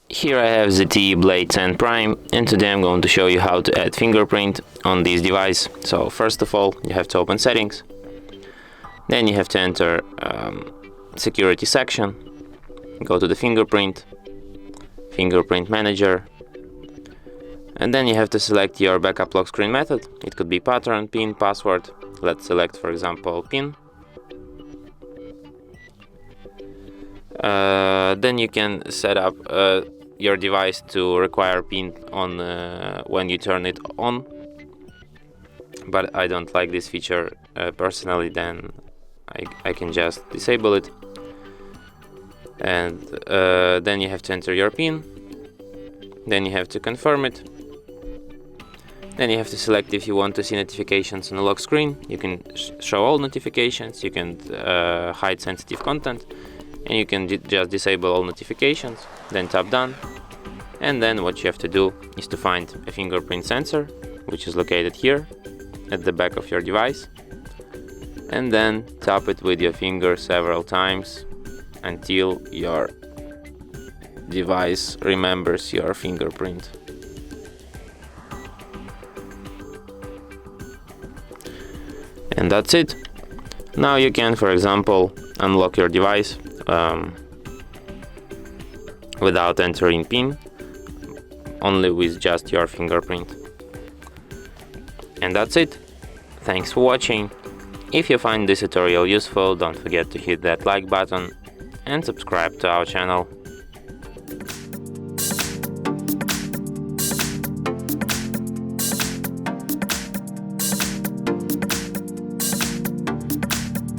Here I have ZTE Blade 10 Prime, and today I'm going to show you how to add fingerprint on this device. So first of all, you have to open settings, then you have to enter security section, go to the fingerprint manager, and then you have to select your backup lock screen method. It could be pattern, pin, password. Let's select, for example, pin. Then you can set up your device to require pin on when you turn it on, but I don't like this feature personally. Then I can just disable it, and then you have to enter your pin, then you have to confirm it, then you have to select if you want to see notifications on the lock screen. You can show all notifications, you can hide sensitive content, and you can just disable all notifications, then tap done. And then what you have to do is to find a fingerprint sensor, which is located here at the back of your device, and then tap it with your finger several times until your device remembers your fingerprint. And that's it. Now you can, for example, unlock your device without entering PIN, only with just your fingerprint. And that's it. Thanks for watching. If you find this tutorial useful, don't forget to hit that like button and subscribe to our channel.